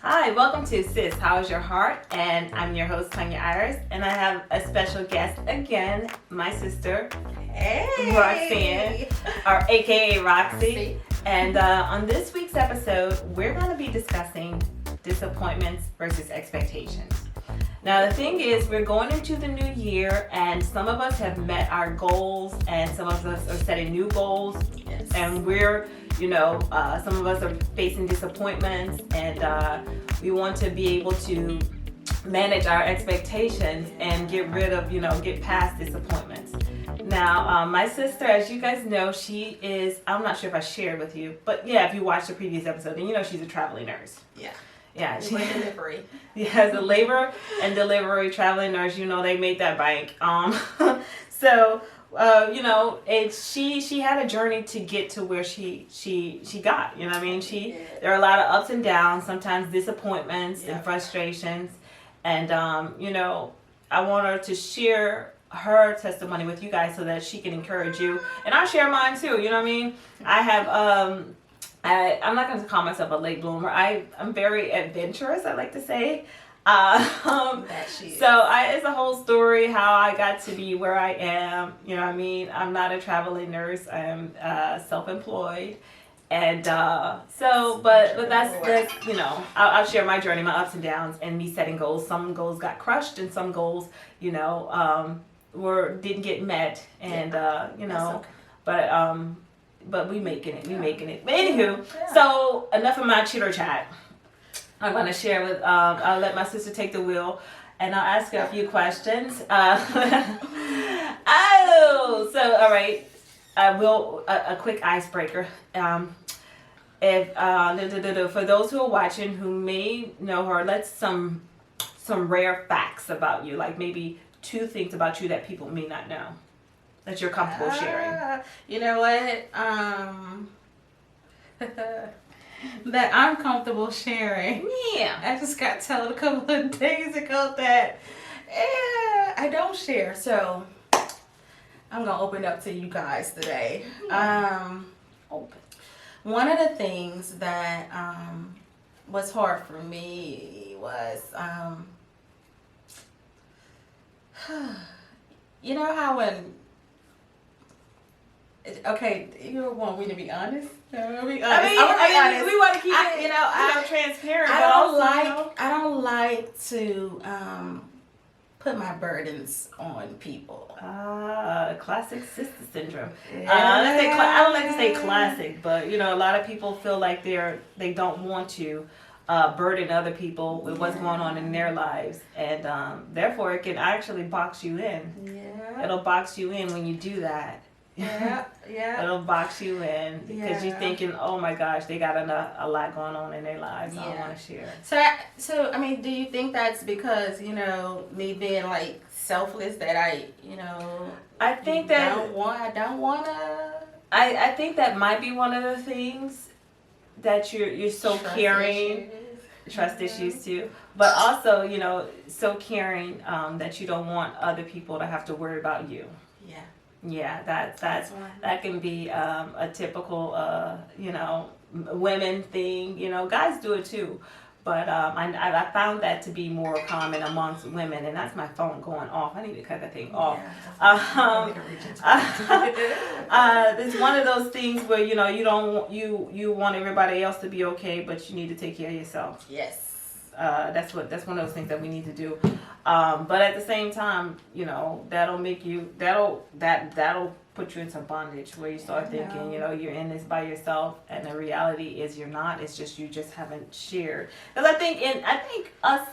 Hi, welcome to Sis, How's Your Heart? And I'm your host, Tonya Iris, and I have a special guest again, my sister, Roxanne, or aka Roxie. And on this week's episode, we're going to be discussing disappointments versus expectations. Now, the thing is, we're going into the new year, and some of us have met our goals, and some of us are setting new goals, and we're some of us are facing disappointments, and we want to be able to manage our expectations and get past disappointments. Now, my sister, as you guys know, she is, I'm not sure if I shared with you, but yeah, if you watched the previous episode, then she's a traveling nurse. Yeah, she delivery. Yeah, as a labor and delivery traveling nurse, they made that bank. So and she had a journey to get to where she got. There are a lot of ups and downs, sometimes disappointments and frustrations, and I want her to share her testimony with you guys so that she can encourage you, and I'll share mine too. I have I'm not going to call myself a late bloomer. I'm very adventurous, I like to say. So it's a whole story how I got to be where I am. I'm not a traveling nurse. I'm self-employed, and but that's I'll share my journey, my ups and downs, and me setting goals. Some goals got crushed, and some goals didn't get met, and but we making it. But anywho, so enough of my chitter chat. I'm going to share with, I'll let my sister take the wheel, and I'll ask her a few questions. All right. A quick icebreaker. For those who are watching who may know her, let's some rare facts about you, like maybe 2 things about you that people may not know, that you're comfortable sharing. You know what? That I'm comfortable sharing. Yeah. I just got told a couple of days ago that I don't share. So I'm going to open up to you guys today. Open. One of the things that was hard for me was, you know how when... Okay, you want me to be honest? No, be honest. I mean, we want to keep it, transparent. I don't like to put my burdens on people. Classic sister syndrome. I don't like to say classic, but a lot of people feel like they don't want to burden other people with what's going on in their lives, and therefore it can actually box you in. Yeah. It'll box you in when you do that. Yeah. It'll box you in because you're thinking, oh my gosh, they got a lot going on in their lives. I don't want to share. So I mean, do you think that's because me being like selfless that I think that I don't want to. I think that might be one of the things that you're so caring. Trust issues too, but also so caring that you don't want other people to have to worry about you. Yeah, that can be a typical women thing. Guys do it too, but I found that to be more common amongst women, and that's my phone going off. I need to cut that thing off. It's one of those things where you want everybody else to be okay, but you need to take care of yourself. Yes. That's one of those things that we need to do. But at the same time, that'll put you in some bondage where you start thinking, you're in this by yourself, and the reality is you're not. It's just you just haven't shared. Because I think us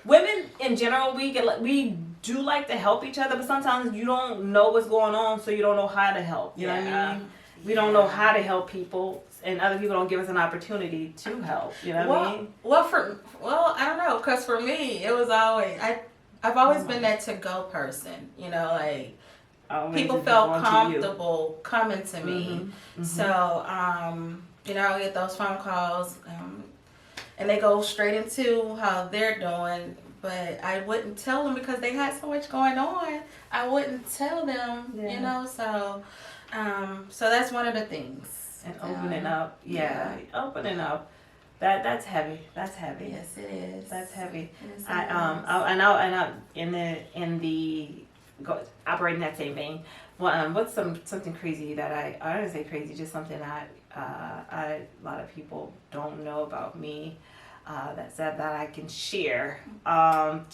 women in general, we do like to help each other, but sometimes you don't know what's going on, so you don't know how to help. You know what I mean? We don't know how to help people, and other people don't give us an opportunity to help. You know what I mean? Well, I don't know, because for me, it was always I've always been that to-go person. People felt comfortable coming to me. Mm-hmm. So, I get those phone calls, and they go straight into how they're doing. But I wouldn't tell them because they had so much going on. I wouldn't tell them, So, so that's one of the things. And opening up, opening up. That's heavy. That's heavy. Yes, it is. That's heavy. Yes, it I in the operating that same vein. What's something crazy that I don't say crazy, just something that a lot of people don't know about me, that I can share. I'm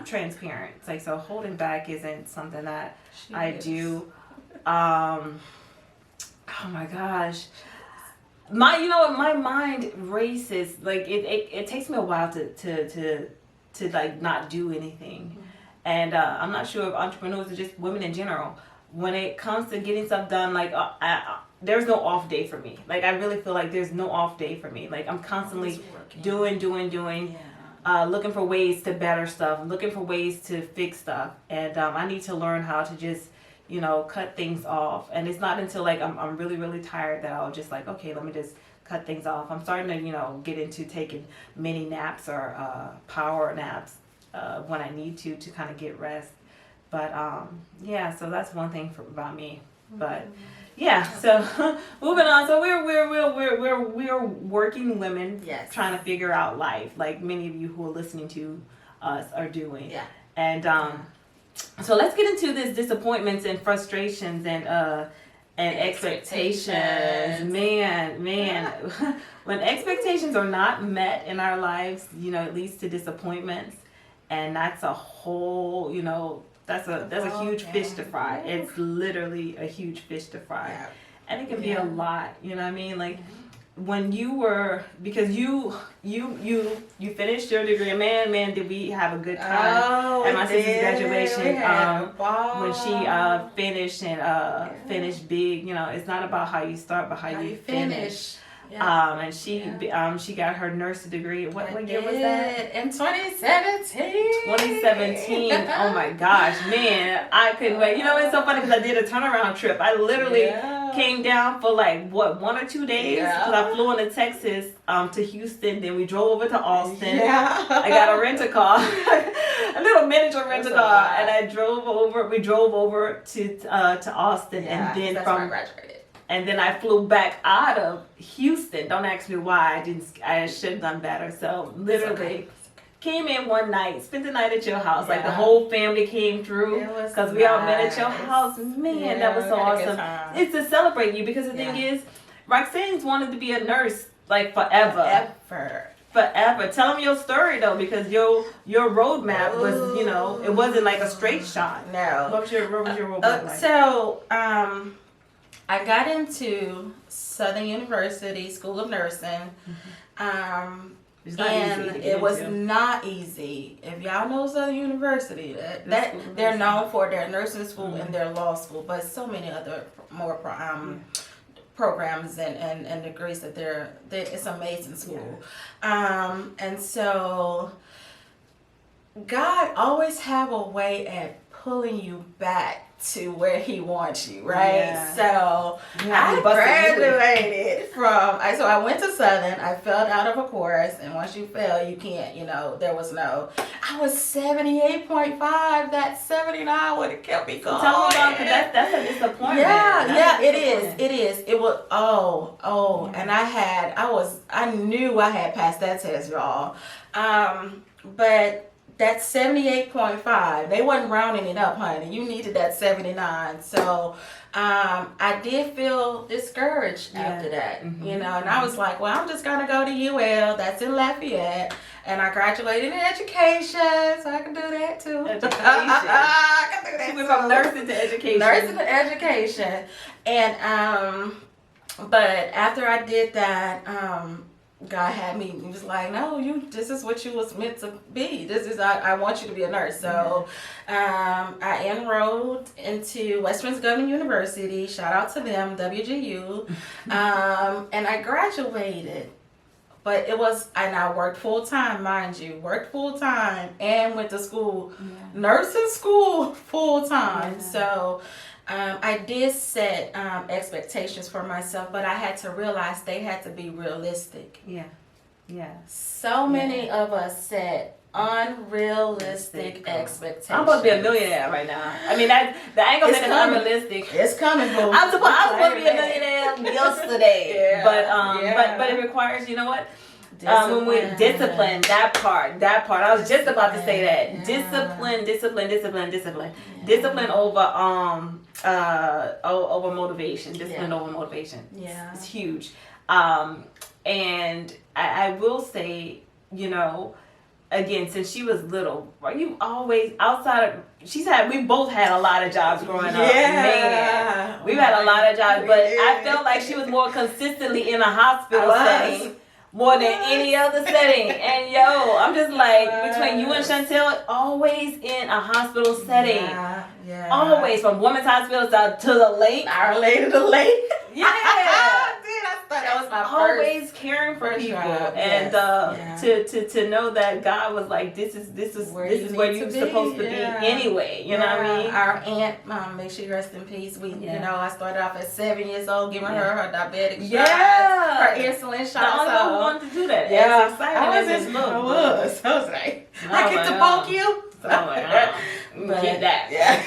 transparent. It's like, so holding back isn't something that I do. Oh my gosh. My mind races. Like it takes me a while to like not do anything. Mm-hmm. And I'm not sure if entrepreneurs or just women in general, when it comes to getting stuff done, like there's no off day for me. Like I really feel like there's no off day for me. Like I'm constantly doing. Yeah. Looking for ways to better stuff, looking for ways to fix stuff. And I need to learn how to just, cut things off. And it's not until like I'm really, really tired that I'll just like, okay, let me just cut things off. I'm starting to, get into taking mini naps or power naps when I need to kind of get rest. But yeah, so that's one thing about me. But yeah, so moving on. So we're working women, yes, trying to figure out life, like many of you who are listening to us are doing. Yeah. And so let's get into this disappointments and frustrations and expectations. Man, when expectations are not met in our lives, it leads to disappointments, and that's a whole, that's a huge fish to fry. It's literally a huge fish to fry. Yeah. And it can be a lot, you know what I mean? Like when you were, because you finished your degree, and man, did we have a good time at my sister's graduation. When she finished and finished big, it's not about how you start, but how you finish. Yeah. And she got her nurse degree. What year was that? In 2017. 2017. Oh my gosh, man, I couldn't wait. It's so funny because I did a turnaround trip. I literally came down for like 1 or 2 days because I flew into Texas to Houston. Then we drove over to Austin. Yeah. I got a rental car, a little miniature rental car, and I drove over. We drove over to Austin, and then that's where I graduated. And then I flew back out of Houston. Don't ask me why. I should have done better. So literally came in one night, spent the night at your house. Yeah. Like the whole family came through because we all met at your house. Man, that was so awesome. It's to celebrate you because the thing is, Roxanne's wanted to be a nurse like forever. Forever. Tell them your story though, because your roadmap was, it wasn't like a straight shot. No. What was your roadmap like? So, I got into Southern University School of Nursing, and it was not easy. If y'all know Southern University, that they're known for their nursing school and their law school, but so many other more programs and degrees that it's an amazing school. And so God always have a way at pulling you back to where he wants you, right? Yeah. So I graduated so I went to Southern. I failed out of a course, and once you fail, you can't, there was I was 78.5. That 79 would have kept me going. Tell me about that's a disappointment. Yeah, it is. It was, and I knew I had passed that test, y'all. But that's 78.5. They wasn't rounding it up, honey. You needed that 79. So I did feel discouraged after that, and I was like, well, I'm just going to go to UL. That's in Lafayette. And I graduated in education, so I can do that too. I can do that. She went from nursing to education. Nursing to education. And, but after I did that, God had me, he was like, no, this is what you was meant to be. This is, I want you to be a nurse. So I enrolled into West Virginia Government University. Shout out to them, WGU. And I graduated. But and I worked full time, mind you. Worked full time and went to school, nursing school full time. Yeah. So I did set expectations for myself, but I had to realize they had to be realistic. Yeah. So many of us set Unrealistic expectations. I'm supposed to be a millionaire right now. I mean, that I ain't gonna say that's unrealistic. It's coming, boo. I was supposed to be a millionaire yesterday, but it requires, you know what? When we discipline, that part. I was just about to say that. Discipline. Discipline over over motivation. Discipline over motivation. Yeah, it's huge. And I will say, you know, again, since she was little, you always outside of we both had a lot of jobs growing up. Man, we've had a lot of jobs, but I felt like she was more consistently in a hospital setting more than any other setting. And I'm just like, between you and Chantel, always in a hospital setting. Yeah. Always, from women's hospitals to the lake. Our Lady to the Lake. Yeah. That was my always caring for people, and to know that God was like, this is where you're supposed to be anyway. You know what I mean? Our aunt, may she rest in peace. We, I started off at 7 years old, giving her diabetic shots, her insulin shots. I only wanted to do that. Yeah, it's exciting. I was like, I get to poke you. Get that. Yeah.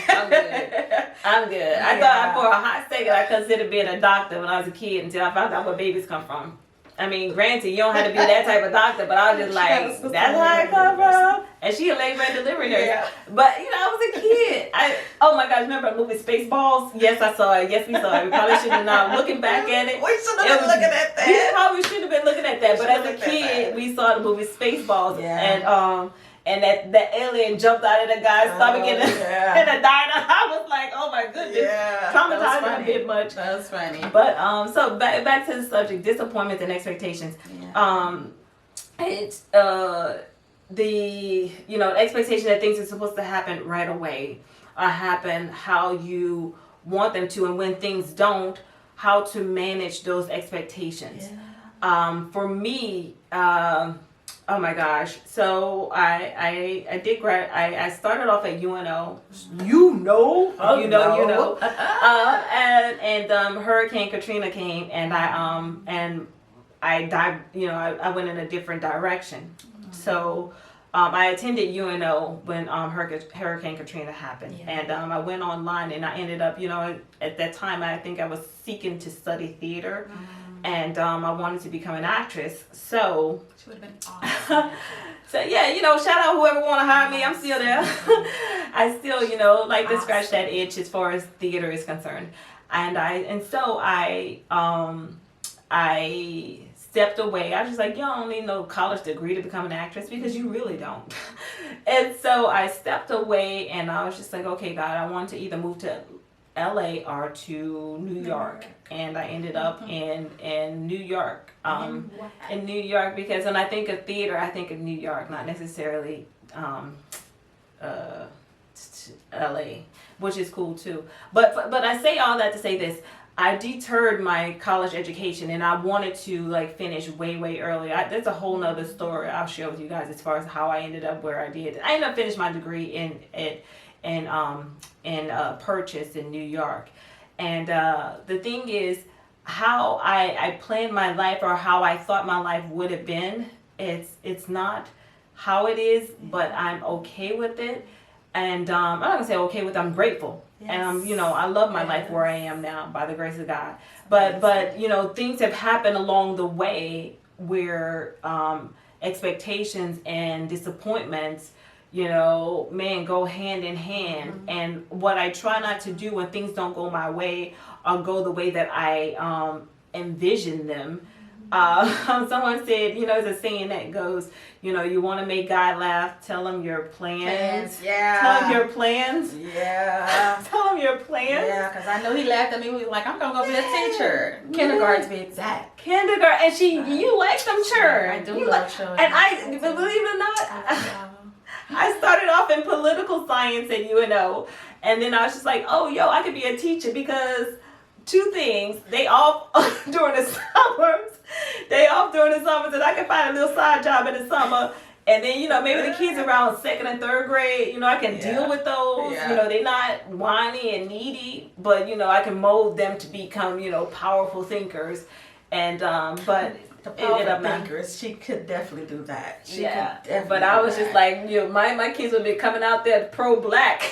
I'm good. I thought for a hot second I considered being a doctor when I was a kid until I found out where babies come from. I mean, granted, you don't have to be that type of doctor, but I was just like, that's where I come from. And she a labor and delivery nurse. Yeah. But, I was a kid. Oh my gosh, remember the movie Spaceballs? Yes, I saw it. Yes, we saw it. We probably should have not. Looking back at it. We should have been looking at that. We probably should have been looking at that. But as a kid, we saw the movie Spaceballs. Yeah. And that alien jumped out of the guy's stomach in a diner. I was like, oh my goodness. Yeah, traumatized a bit much. That was funny. But so back to the subject, disappointments and expectations. Yeah. It's the expectation that things are supposed to happen right away, or happen how you want them to, and when things don't, how to manage those expectations. Yeah. For me, oh my gosh! So I did I started off at UNO. And Hurricane Katrina came, and I died. I went in a different direction. Mm-hmm. So I attended UNO when Hurricane Katrina happened, and I went online, and I ended up at that time I think I was seeking to study theater. Mm-hmm. And I wanted to become an actress, so she would have been awesome. So shout out whoever want to hire me. I'm still there. I still like to scratch that itch as far as theater is concerned, so I stepped away. I was just like, you don't need no college degree to become an actress, because you really don't. And so I stepped away, and I was just like, okay, God, I want to either move to LA or to New York, and I ended up in New York. In New York, because when I think of theater, I think of New York, not necessarily LA, which is cool too. But I say all that to say this: I deterred my college education, and I wanted to finish way early. That's a whole nother story I'll share with you guys as far as how I ended up where I did. I ended up finishing my degree in Purchase in New York. And the thing is, how I planned my life, or how I thought my life would have been, it's not how it is, but I'm okay with it. And I'm not gonna say okay with it, I'm grateful. Yes. And I love my life where I am now by the grace of God. But things have happened along the way where expectations and disappointments go hand in hand. Mm-hmm. And what I try not to do when things don't go my way or go the way that I envision them. Someone said, there's a saying that goes, you want to make God laugh, tell him your plans. Yeah. Tell him your plans. Yeah. Tell him your plans. Yeah, because I know he laughed at me. He was like, I'm going to go be a teacher. Kindergarten to be exact. Kindergarten. And you like them children. I do love children. And I, believe it or not, I started off in political science at UNO, and then I was just like, I could be a teacher, because two things: they off during the summers, and I can find a little side job in the summer, and then maybe the kids around 2nd and 3rd grade, I can deal with those. Yeah. They're not whiny and needy, but I can mold them to become powerful thinkers. And but The it ended up powerful not. thinkers, she could definitely do that. She Yeah, could definitely but I do was just that. like, you know, my kids would be coming out there pro-black.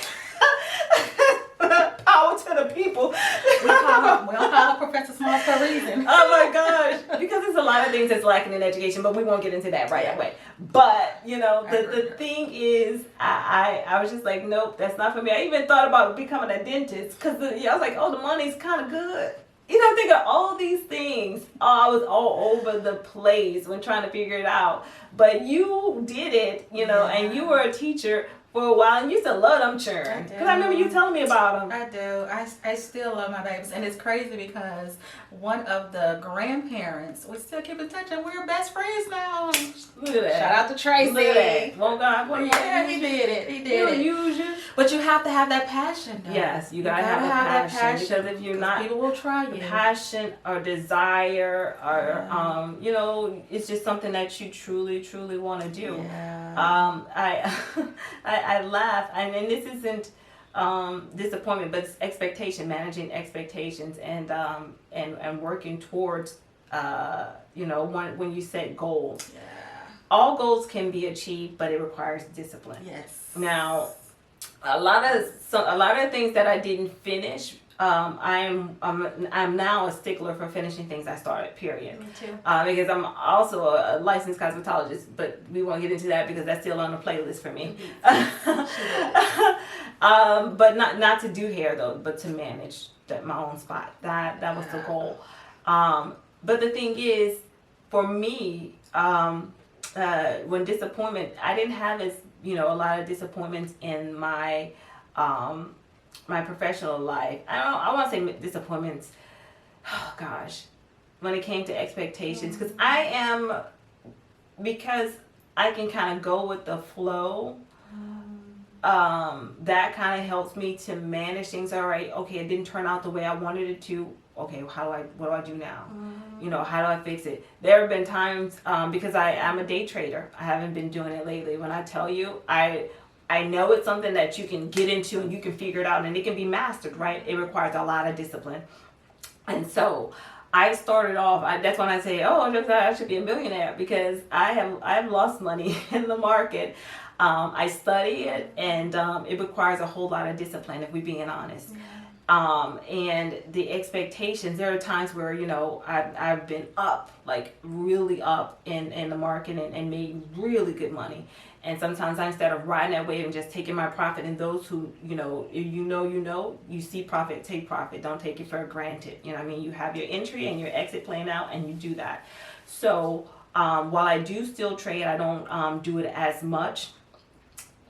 Power to the people. We don't call her Professor Smart for a reason. Oh my gosh, because there's a lot of things that's lacking in education, but we won't get into that right away. But you know, the thing is, I was just like, nope, that's not for me. I even thought about becoming a dentist because I was like, oh, the money's kind of good. You know, think of all these things. Oh, I was all over the place when trying to figure it out. But you did it, you know, and you were a teacher for a while, and you used to love them children. Because I remember you telling me about them. I do. I still love my babies. And it's crazy because one of the grandparents, we still keep in touch and we're best friends now. Look at that. Shout out to Tracy. Look at that. Won't God, Yeah, he did it. He did it. Use you. But you have to have that passion, though. Yes, you gotta have that passion. Because if you're not, people will try you. Passion or desire or you know, it's just something that you truly want to do. Yeah. I laugh, and this isn't disappointment, but it's expectation, managing expectations, and working towards you know, when you set goals. Yeah. All goals can be achieved, but it requires discipline. Yes. Now, a lot of things that I didn't finish. I'm now a stickler for finishing things I started. Period. Me too. Because I'm also a licensed cosmetologist, but we won't get into that because that's still on the playlist for me. But not to do hair though, but to manage my own spot. That was the goal. But the thing is, for me, when disappointment, I didn't have a lot of disappointments in my my professional life. I want to say disappointments. Oh gosh, when it came to expectations, because I can kind of go with the flow. That kind of helps me to manage things. All right, okay, it didn't turn out the way I wanted it to. Okay, what do I do now? You know, how do I fix it? There have been times, because I'm a day trader. I haven't been doing it lately. When I tell you, I know it's something that you can get into and you can figure it out and it can be mastered, right? It requires a lot of discipline. And so I started off, that's when I say, oh, I should be a millionaire, because I've lost money in the market. I study it, and it requires a whole lot of discipline, if we're being honest. And the expectations, there are times where, you know, I've been up, like really up in the market and made really good money. And sometimes instead of riding that wave and just taking my profit, and those who, you see profit, take profit. Don't take it for granted. You know what I mean? You have your entry and your exit plan out, and you do that. So while I do still trade, I don't do it as much.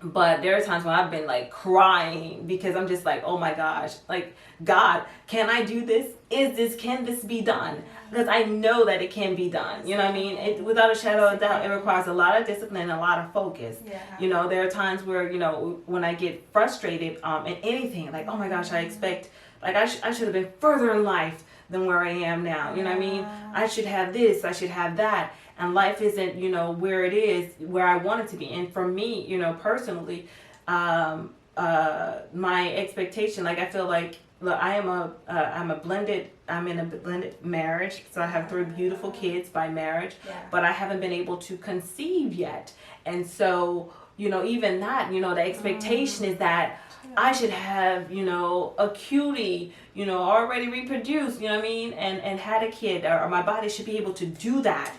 But there are times when I've been like crying because I'm just like, oh my gosh, like, God, can I do this? Can this be done? Because I know that it can be done. You know what I mean? Without a shadow of a doubt, it requires a lot of discipline and a lot of focus. Yeah. You know, there are times where, you know, when I get frustrated in anything, like, oh my gosh, I expect, like, I should have been further in life than where I am now. You know what I mean? I should have this, I should have that. And life isn't, you know, where it is, where I want it to be. And for me, you know, personally, my expectation, like, I feel like, look, I'm in a blended marriage. So I have 3 beautiful kids by marriage, but I haven't been able to conceive yet. And so, you know, even that, you know, the expectation is that I should have, you know, a cutie, you know, already reproduced, you know what I mean? And had a kid, or my body should be able to do that.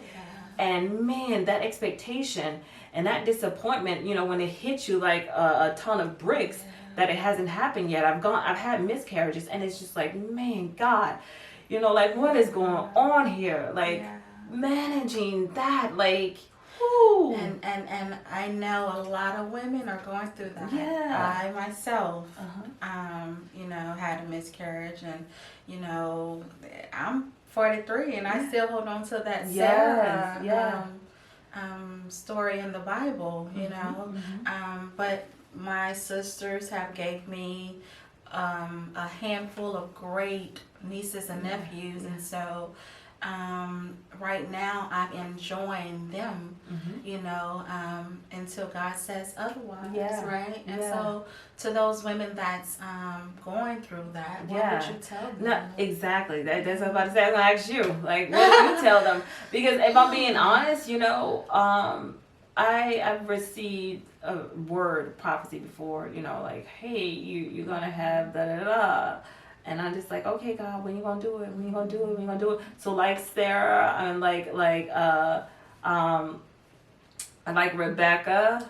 And man, that expectation and that disappointment, you know, when it hits you like a ton of bricks, that it hasn't happened yet. I've had miscarriages, and it's just like, man, God, you know, like, what is going on here? Like, managing that, like, whoo. And I know a lot of women are going through that. Yeah. I myself, you know, had a miscarriage, and, you know, I'm 43 and I still hold on to that Sarah story in the Bible, you know. But my sisters have gave me a handful of great nieces and nephews, and so right now I'm enjoying them, you know, until God says otherwise, right? And so to those women that's going through that, what would you tell them? No, exactly. That's what I was about to say. I was going to ask you, like, what do you tell them? Because if I'm being honest, you know, I've received a word prophecy before, you know, like, hey, you're going to have da-da-da. And I'm just like, okay, God, when you gonna do it? When you gonna do it? When you gonna do it? So like Sarah and like Rebecca,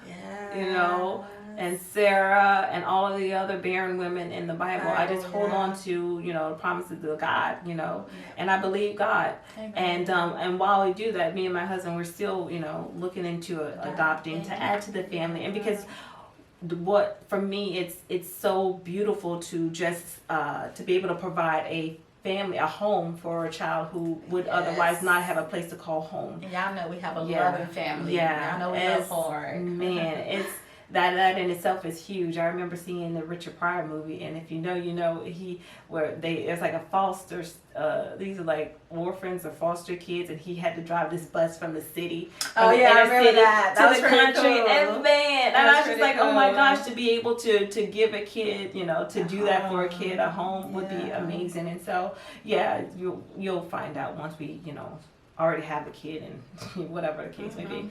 you know, and Sarah and all of the other barren women in the Bible. I just hold on to, you know, the promises of God, you know, and I believe God. And while we do that, me and my husband, we're still, you know, looking into adopting to add to the family, and because what for me it's so beautiful to just to be able to provide a family, a home for a child who would otherwise not have a place to call home. And y'all know we have a loving family. Y'all know we love hard. Man, it's that in itself is huge. I remember seeing the Richard Pryor movie, and if you know, it's like a foster. These are like orphans or foster kids, and he had to drive this bus from the city. I remember that. That was the country, cool. And man, and I was just like, oh my gosh, to be able to give a kid, you know, to do that for a kid, a home would be amazing. And so, you'll find out once we, you know, already have a kid and whatever the case may be.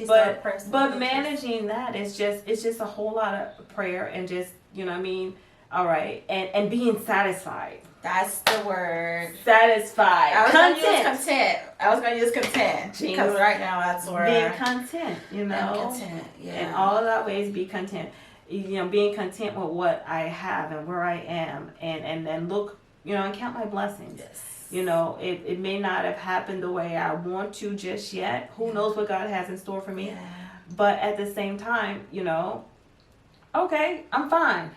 But managing that is just a whole lot of prayer and just, you know what I mean, all right, and being satisfied. That's the word. Satisfied. I was gonna use content because right now that's where being content, you know. Content, in all of that ways, be content. You know, being content with what I have and where I am, and then look, you know, and count my blessings. Yes. You know, it may not have happened the way I want to just yet. Who knows what God has in store for me? Yeah. But at the same time, you know, okay, I'm fine.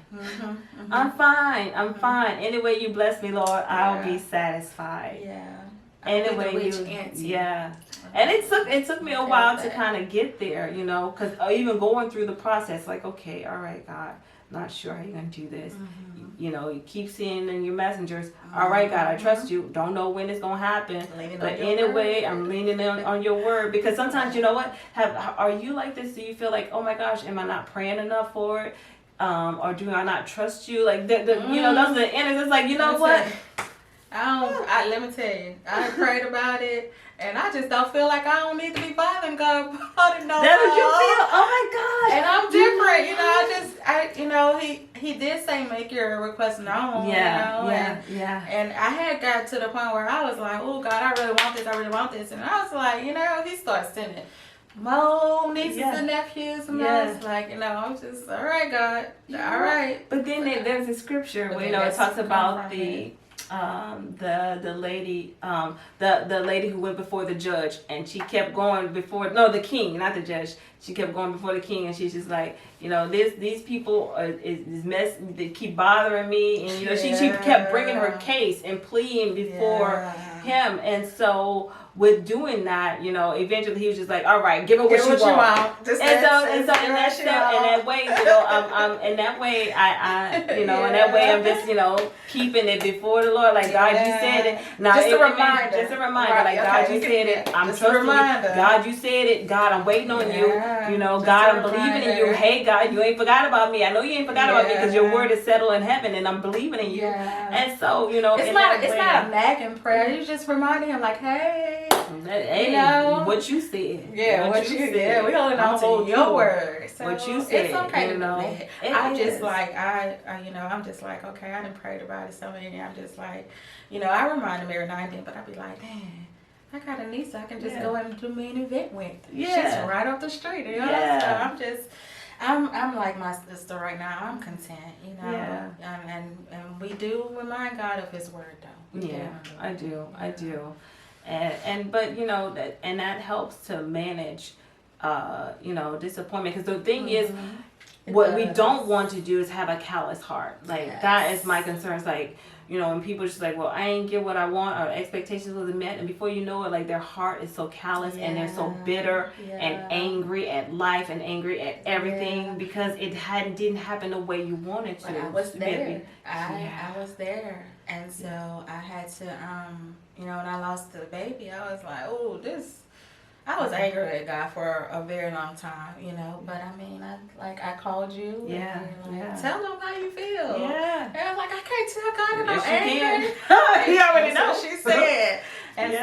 I'm fine. I'm fine. Any way you bless me, Lord, I'll be satisfied. Yeah. Anyway, and it took me a while to kind of get there, you know, because even going through the process, like, okay, all right, God, not sure how you're gonna do this. You know, you keep seeing in your messengers, all right, God, I trust you. Don't know when it's gonna happen, but anyway, I'm leaning on your word, because sometimes, you know what, are you like this? Do you feel like, oh my gosh, am I not praying enough for it, or do I not trust you? Like you know, those are the inners. It's like, you know what? Let me tell you, I prayed about it, and I just don't feel like I don't need to be bothering God about it no more. That's what you feel? Oh my gosh. And I'm different, you know, he did say make your request known, you know, and I had got to the point where I was like, oh God, I really want this, and I was like, you know, he starts sending more nieces and nephews, and I was like, you know, I'm just, all right, God, all right. But then there's a scripture where, you know, it talks about the lady, the lady who went before the judge, and she kept going before, no, the king, not the judge. She kept going before the king, and she's just like, you know, these people is mess. They keep bothering me, and you know, she kept bringing her case and pleading before him, and so with doing that, you know, eventually he was just like, all right, give her what you want. And so in that way, you know, in that way, I you know, in that way, I'm just, you know, keeping it before the Lord, like, God, you said it. Now, just a reminder, right, like, God, you said it. I'm trusting you. God, you said it. God, I'm waiting on you. You know, God, I'm believing in you. Hey, God, you ain't forgot about me. I know you ain't forgot about me, because your word is settled in heaven, and I'm believing in you. And so, you know, it's not a nagging prayer. You just reminding him, like, hey, you know what you said. What you said. We holding on to your word. So what you said. It's okay, you know. I'm just like, you know, I'm just like, okay, I done prayed about it so many. I'm just like, you know, I remind him every now and then, but I be like, dang, I got a niece I can just go and do me an event with. She's right off the street, you know. So I'm like my sister right now. I'm content, you know. And we do remind God of His word, though. I do. And but you know that helps to manage, you know, disappointment, because the thing is, what we don't want to do is have a callous heart. Like that is my concern. It's like, and people just like, well, I ain't get what I want, or expectations wasn't met, and before you know it, like their heart is so callous and they're so bitter and angry at life and angry at everything because it didn't happen the way you wanted to. But I was there. I was there, and so I had to, when I lost the baby, I was like, I was angry at God for a very long time, but I mean, I called you. Yeah. Tell them how you feel. Yeah. And I was like, I can't tell God that I'm angry. He already knows. She said. And so,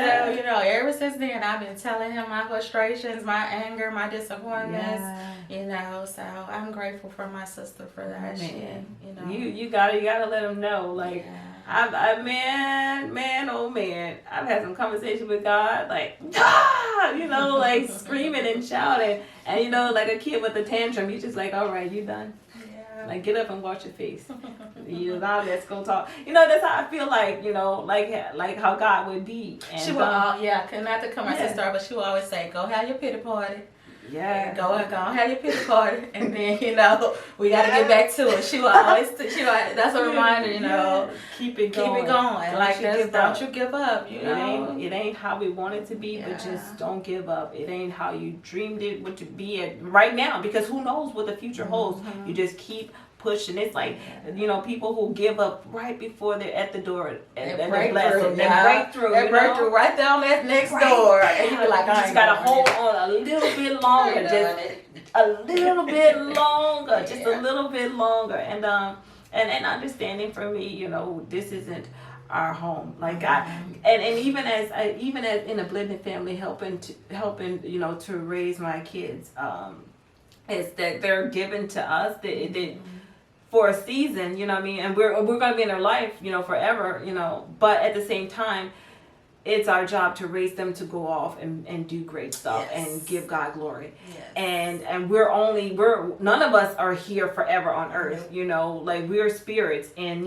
ever since then, I've been telling him my frustrations, my anger, my disappointments, so I'm grateful for my sister for that. You gotta let him know, like, man, oh man, I've had some conversations with God, like, like screaming and shouting, and like a kid with a tantrum, you just like, all right, you done? Yeah. Like, get up and wash your face. Now let's go talk. That's how I feel like, like how God would be. And she will, not to come my sister, but she will always say, go have your pity party. Yeah. Go have your pity party, and then we got to get back to it. She will always. That's a reminder. Keep it going. Keep it going. Don't you give up. It ain't how we want it to be, but just don't give up. It ain't how you dreamed it would to be at right now, because who knows what the future holds. You just keep pushing. It's like people who give up right before they're at the door and they break through right down that next door, and you be like, you just gotta hold on a little bit longer, a little bit longer, and understanding for me, this isn't our home, like God, and even as in a blended family, helping to raise my kids, is that they're given to us that for a season, and we're going to be in their life, forever, but at the same time, it's our job to raise them to go off and do great stuff and give God glory. Yes. And none of us are here forever on earth, like we're spirits and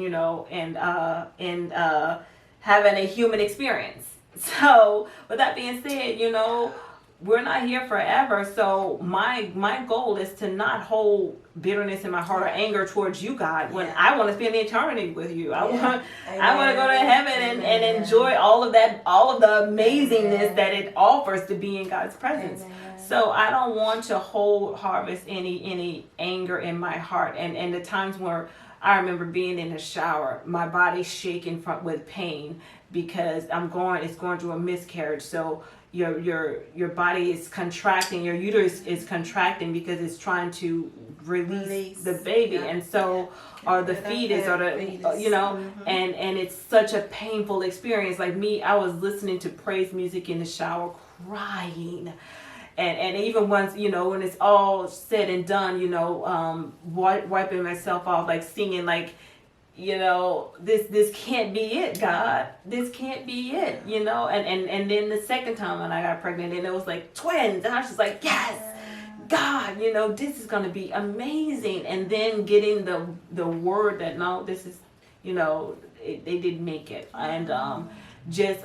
having a human experience. So with that being said, we're not here forever. So my goal is to not hold bitterness in my heart or anger towards you, God, when I want to spend eternity with you. I want to go to heaven and enjoy all of that, all of the amazingness that it offers to be in God's presence. So I don't want to harvest any anger in my heart. And the times where I remember being in the shower, my body shaking with pain because it's going through a miscarriage. So your body is contracting, your uterus is contracting because it's trying to release the baby, and so or the fetus or and it's such a painful experience. Like me, I was listening to praise music in the shower, crying, and even once when it's all said and done, wiping myself off, like singing, like, this can't be it, God. This can't be it, and then the second time when I got pregnant, and it was like twins, and I was just like, yes, God, this is going to be amazing. And then getting the word that, no, this is, they didn't make it. And just,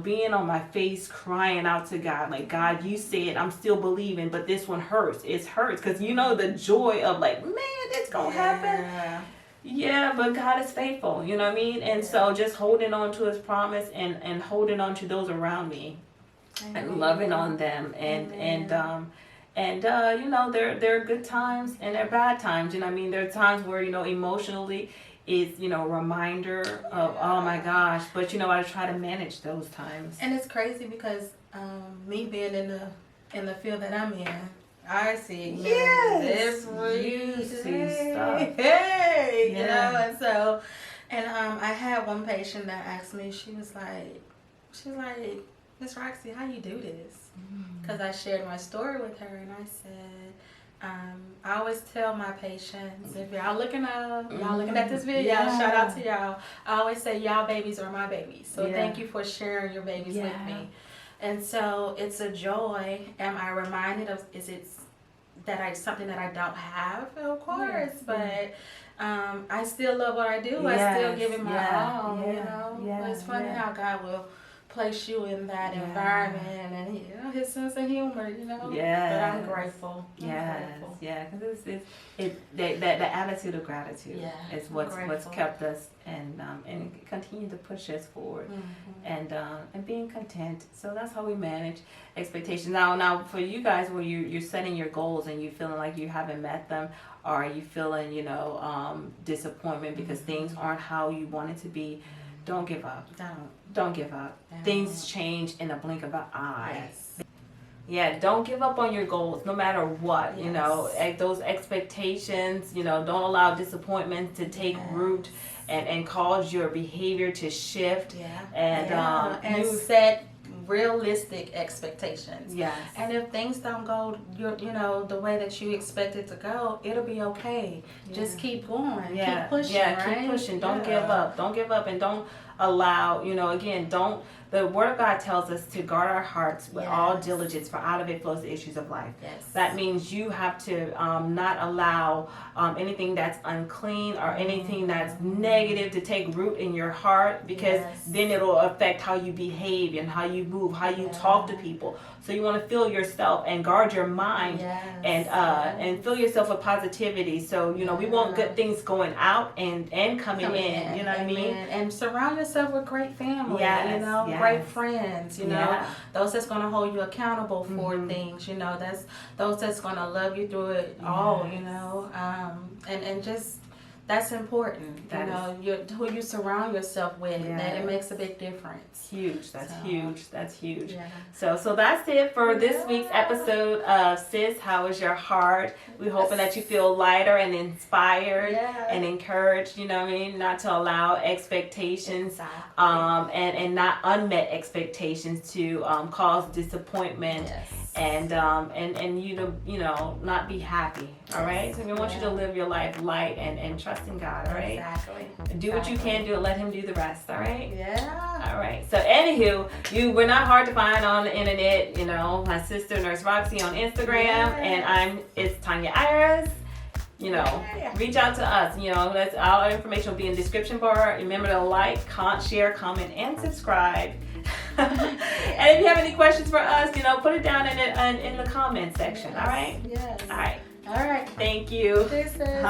being on my face, crying out to God, like, God, you said, I'm still believing, but this one hurts. It hurts because, the joy of like, man, it's going to happen. Yeah, but God is faithful, you know what I mean? And so just holding on to his promise and holding on to those around me and loving on them and there are good times and there are bad times, you know what I mean? There are times where, emotionally is, a reminder of, oh my gosh, but I try to manage those times. And it's crazy because me being in the field that I'm in, I see every stuff. Hey, and so, I had one patient that asked me, she was like, Miss Roxie, how you do this? Because I shared my story with her, and I said, I always tell my patients, if y'all looking at this video, shout out to y'all. I always say, y'all babies are my babies. So thank you for sharing your babies with me. And so it's a joy. Am I reminded of, something that I don't have? Of course, but I still love what I do. I still give it my all, But it's funny how God will place you in that environment, and you know, his sense of humor, you know. Yes. But I'm grateful. Yeah, because the attitude of gratitude is what's kept us and continue to push us forward, and being content. So that's how we manage expectations. Now for you guys, where you're setting your goals and you feeling like you haven't met them, or are you feeling disappointment because things aren't how you want it to be, don't give up. Don't give up. Things change in a blink of an eye. Yes. Yeah, don't give up on your goals, no matter what. Those expectations, don't allow disappointment to take root and cause your behavior to shift. And set realistic expectations. Yes. And if things don't go the way that you expect it to go, it'll be okay. Just keep going. Keep pushing. Keep pushing. Don't give up. Don't give up, and don't allow, the Word of God tells us to guard our hearts with all diligence, for out of it flows the issues of life. Yes. That means you have to not allow anything that's unclean or anything that's negative to take root in your heart, because then it'll affect how you behave and how you move, how you talk to people. So you want to fill yourself and guard your mind and fill yourself with positivity. So, we want good things going out and coming in. You know what I mean? And surround yourself with great family. Great friends. Those that's going to hold you accountable for things. That's those that's going to love you through it all. And just. That's important. Who you surround yourself with, that it makes a big difference. Huge. That's huge. Yeah. So that's it for this week's episode of Sis, How Is Your Heart? We're hoping that you feel lighter and inspired and encouraged, not to allow expectations and not unmet expectations to cause disappointment. And not be happy. All right. So we want you to live your life light and trust in God. All right. Exactly. Do what you can do and let Him do the rest. All right. Yeah. All right. So anywho, we're not hard to find on the internet. My sister Nurse Roxie on Instagram, and it's Tonya Iris. Reach out to us. That's all our information will be in the description bar. Remember to like, share, comment, and subscribe. And if you have any questions for us, put it down in the comment section. All right? Yes. All right. All right. Thank you.